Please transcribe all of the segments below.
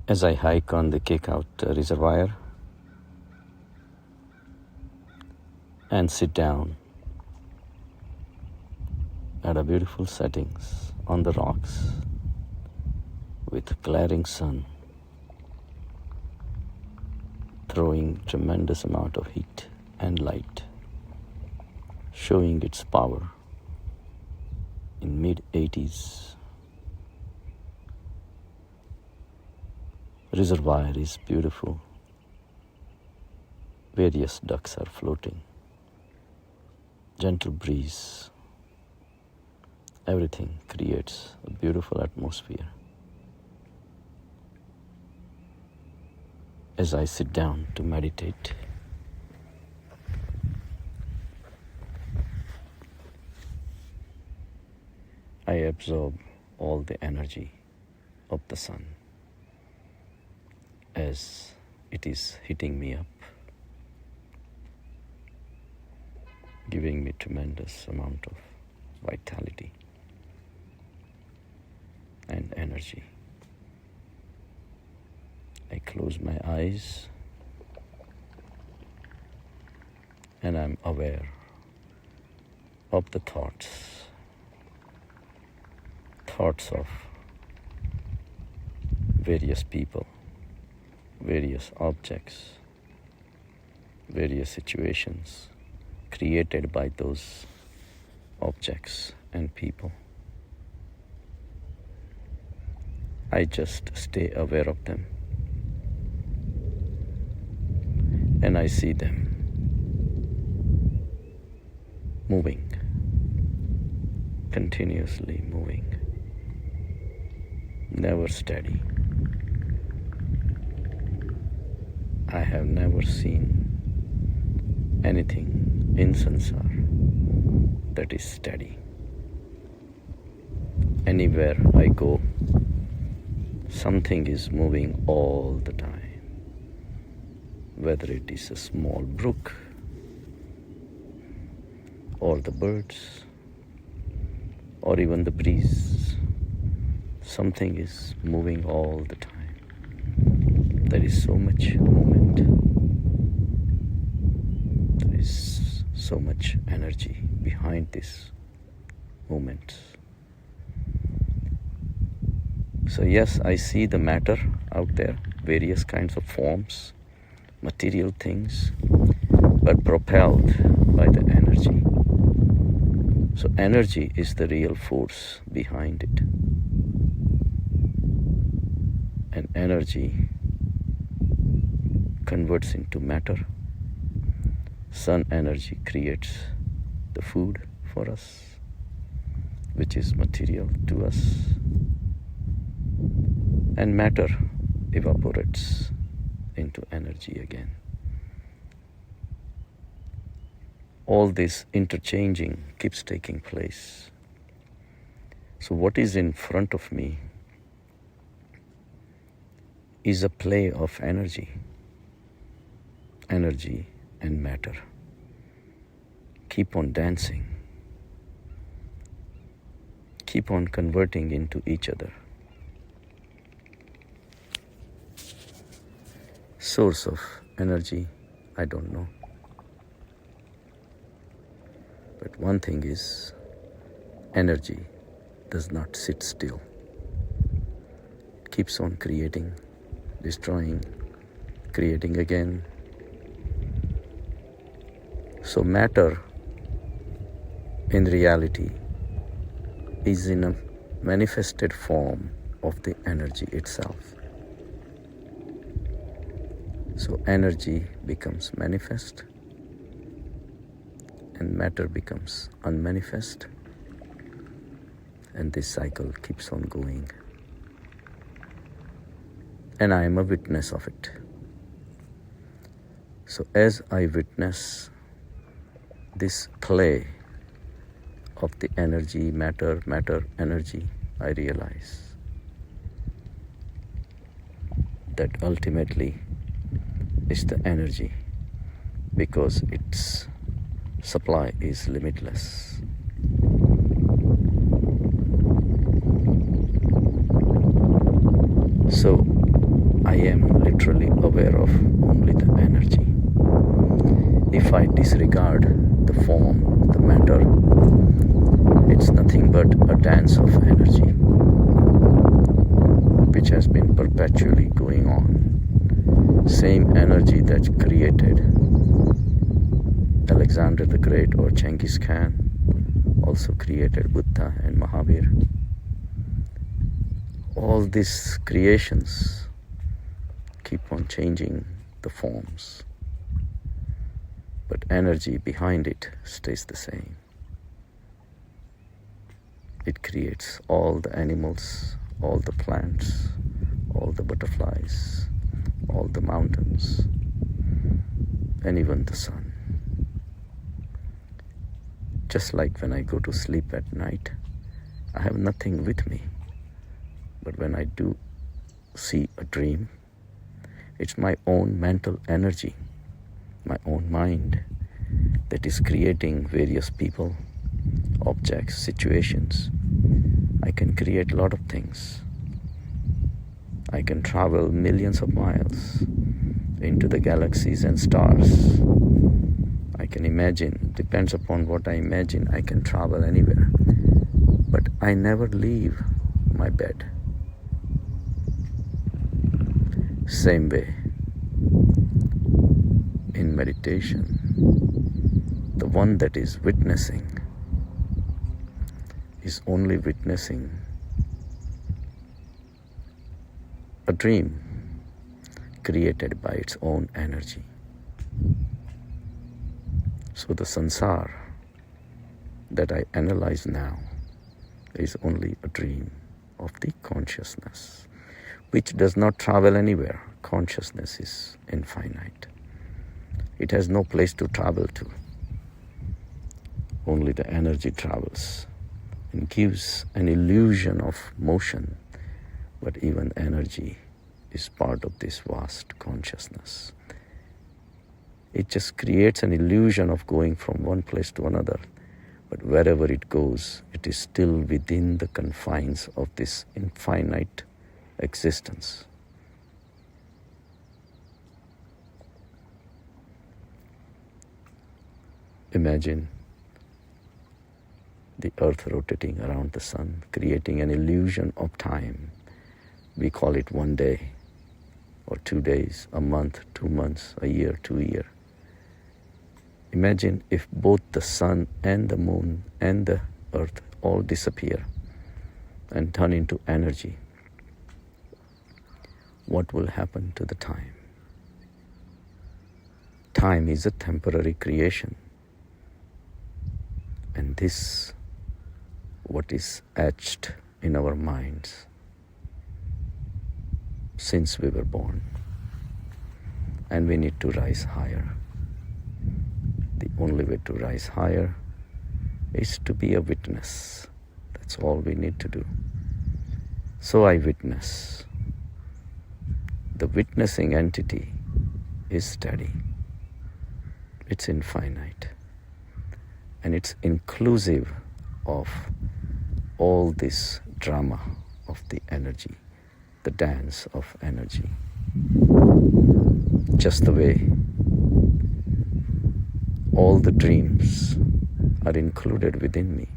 As I hike on the kick-out reservoir and sit down at a beautiful settings on the rocks with glaring sun throwing tremendous amount of heat and light, showing its power in mid-80s. Reservoir is beautiful. Various ducks are floating. Gentle breeze. Everything creates a beautiful atmosphere. As I sit down to meditate, I absorb all the energy of the sun as it is hitting me up, giving me tremendous amount of vitality and energy. I close my eyes and I'm aware of the thoughts of various people, various objects, various situations created by those objects and people. I just stay aware of them and I see them moving, continuously moving, never steady. I have never seen anything in Sansar that is steady. Anywhere I go, something is moving all the time, whether it is a small brook or the birds or even the breeze. Something is moving all the time. There is so much movement. There is so much energy behind this movement. So yes, I see the matter out there, various kinds of forms, material things, but propelled by the energy. So energy is the real force behind it. And energy converts into matter. Sun energy creates the food for us, which is material to us. And matter evaporates into energy again. All this interchanging keeps taking place. So what is in front of me is a play of energy and matter. Keep on dancing. Keep on converting into each other. Source of energy, I don't know. But one thing is, energy does not sit still. It keeps on creating, destroying, creating again. So matter in reality is in a manifested form of the energy itself. So energy becomes manifest and matter becomes unmanifest, and this cycle keeps on going. And I am a witness of it. So as I witness this play of the energy, matter, energy, I realize that ultimately is the energy, because its supply is limitless. So I am literally aware of only the energy. If I disregard the form, the matter, it's nothing but a dance of energy which has been perpetually going on. Same energy that created Alexander the Great or Genghis Khan also created Buddha and Mahavir. All these creations keep on changing the forms, but energy behind it stays the same. It creates all the animals, all the plants, all the butterflies, all the mountains, and even the sun. Just like when I go to sleep at night, I have nothing with me. But when I do see a dream, it's my own mental energy, my own mind that is creating various people, objects, situations. I can create a lot of things. I can travel millions of miles into the galaxies and stars. I can imagine, depends upon what I imagine, I can travel anywhere. But I never leave my bed. Same way, in meditation, the one that is witnessing is only witnessing a dream created by its own energy. So the sansar that I analyze now is only a dream of the consciousness, which does not travel anywhere. Consciousness is infinite. It has no place to travel to. Only the energy travels and gives an illusion of motion, but even energy is part of this vast consciousness. It just creates an illusion of going from one place to another, but wherever it goes, it is still within the confines of this infinite existence. Imagine the earth rotating around the sun, creating an illusion of time. We call it 1 day, or 2 days, a month, 2 months, a year, 2 years. Imagine if both the sun and the moon and the earth all disappear and turn into energy. What will happen to the time? Time is a temporary creation. And this, what is etched in our minds since we were born. And we need to rise higher. The only way to rise higher is to be a witness. That's all we need to do. So I witness. The witnessing entity is steady. It's infinite. And it's inclusive of all this drama of the energy, the dance of energy. Just the way all the dreams are included within me,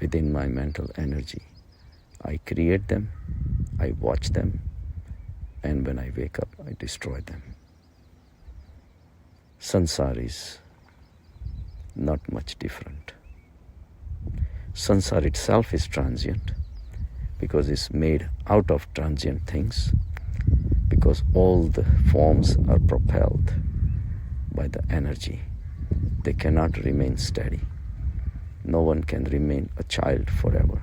within my mental energy. I create them, I watch them, and when I wake up, I destroy them. Sansar is not much different. Sansar itself is transient because it's made out of transient things, because all the forms are propelled by the energy. They cannot remain steady. No one can remain a child forever.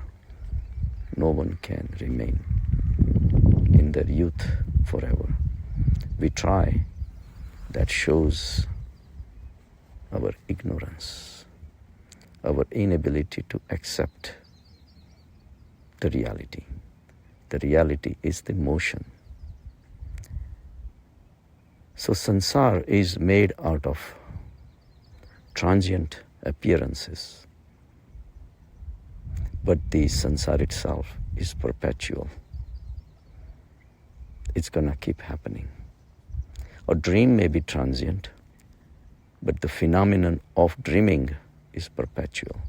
No one can remain in their youth forever. We try. That shows our ignorance, our inability to accept the reality. The reality is the motion. So sansar is made out of transient appearances, but the sansar itself is perpetual. it's gonna keep happening. A dream may be transient, but the phenomenon of dreaming is perpetual.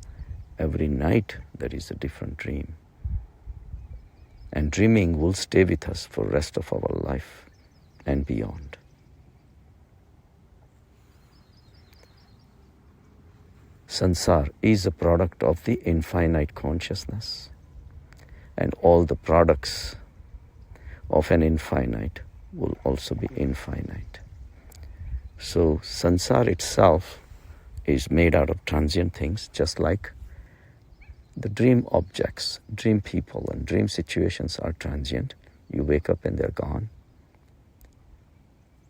Every night there is a different dream. And dreaming will stay with us for the rest of our life and beyond. Sansar is a product of the infinite consciousness, and all the products of an infinite will also be infinite. So sansar itself is made out of transient things, just like the dream objects, dream people and dream situations are transient. You wake up and they're gone.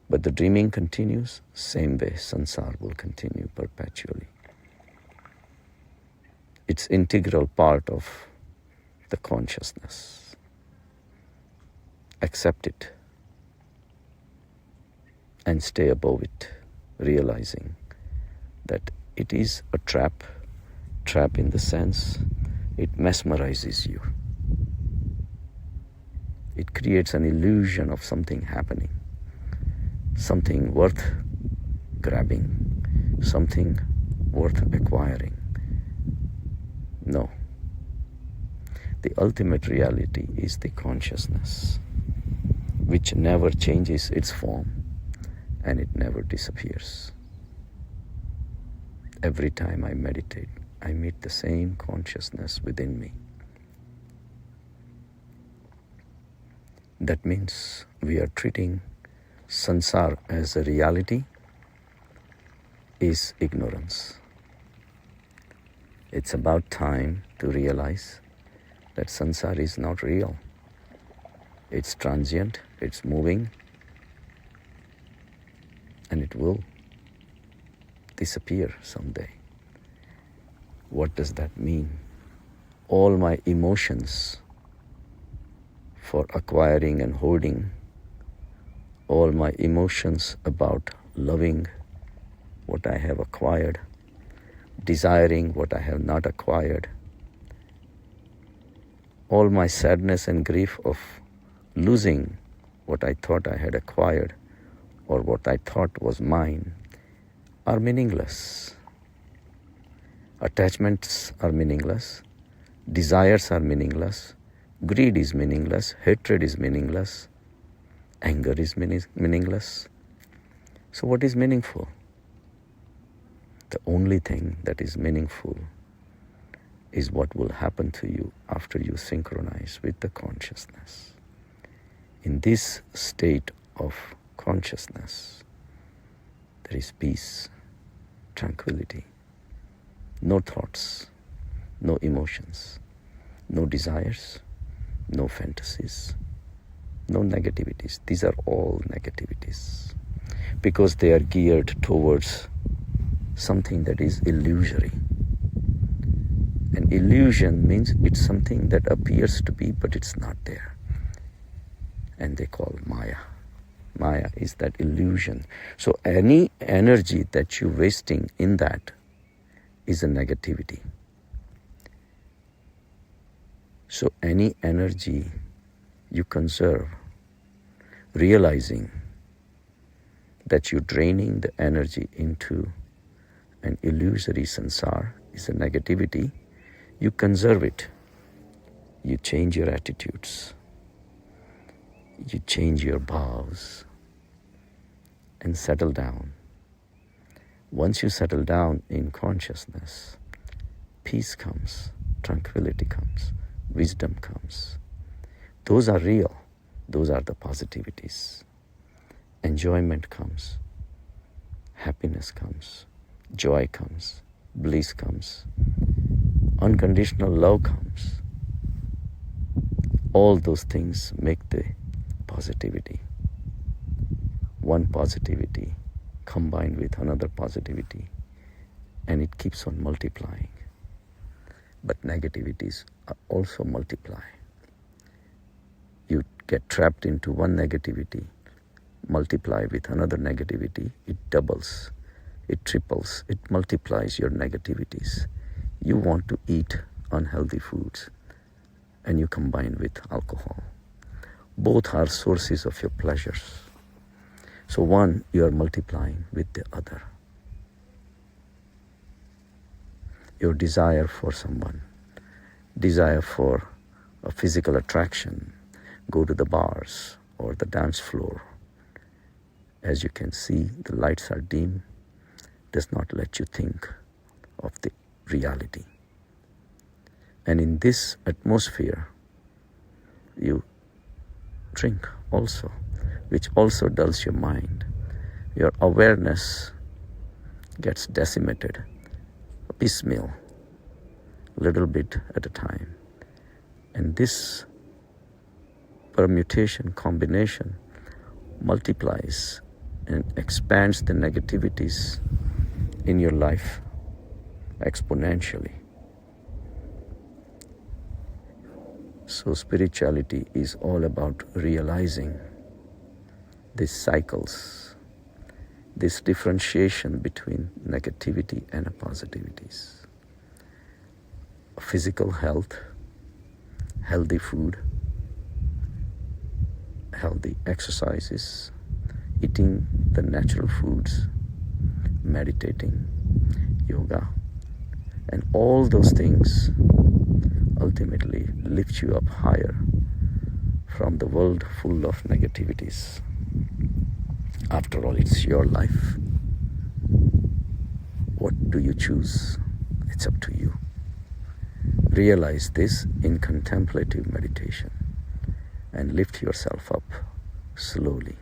But the dreaming continues, same way sansar will continue perpetually. It's integral part of the consciousness. Accept it and stay above it, realizing that it is a trap in the sense it mesmerizes you. It creates an illusion of something happening, something worth grabbing, something worth acquiring. No. The ultimate reality is the consciousness, which never changes its form and it never disappears. Every time I meditate, I meet the same consciousness within me. That means we are treating sansar as a reality is ignorance. It's about time to realize that sansar is not real. It's transient, it's moving, and it will disappear someday. What does that mean? All my emotions for acquiring and holding, all my emotions about loving what I have acquired, desiring what I have not acquired, all my sadness and grief of losing what I thought I had acquired or what I thought was mine are meaningless. Attachments are meaningless. Desires are meaningless. Greed is meaningless. Hatred is meaningless. Anger is meaningless. So what is meaningful? The only thing that is meaningful is what will happen to you after you synchronize with the consciousness. In this state of consciousness, there is peace, tranquility, no thoughts, no emotions, no desires, no fantasies, no negativities. These are all negativities because they are geared towards something that is illusory. An illusion means it's something that appears to be, but it's not there. And they call Maya. Maya is that illusion. So any energy that you're wasting in that is a negativity. So any energy you conserve, realizing that you're draining the energy into an illusory sansar is a negativity, you conserve it. You change your attitudes. You change your bhavs and settle down. Once you settle down in consciousness, peace comes, tranquility comes, wisdom comes. Those are real. Those are the positivities. Enjoyment comes, happiness comes, joy comes, bliss comes, unconditional love comes. All those things make the positivity. One positivity combined with another positivity, and it keeps on multiplying. But negativities are also multiply. You get trapped into one negativity, multiply with another negativity, it doubles, it triples, it multiplies your negativities. You want to eat unhealthy foods, and you combine with alcohol. Both are sources of your pleasures. So one you are multiplying with the other. Your desire for someone, desire for a physical attraction, go to the bars or the dance floor. As you can see, the lights are dim, does not let you think of the reality. And in this atmosphere, you drink also, which also dulls your mind. Your awareness gets decimated, piecemeal, little bit at a time. And this permutation, combination, multiplies and expands the negativities in your life exponentially. So spirituality is all about realizing these cycles, this differentiation between negativity and positivities. Physical health, healthy food, healthy exercises, eating the natural foods, meditating, yoga, and all those things ultimately lift you up higher from the world full of negativities. After all, it's your life. What do you choose? It's up to you. Realize this in contemplative meditation and lift yourself up slowly,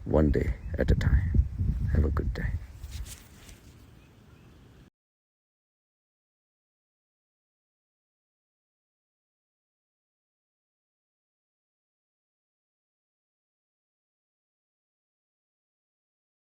one day at a time. Have a good day.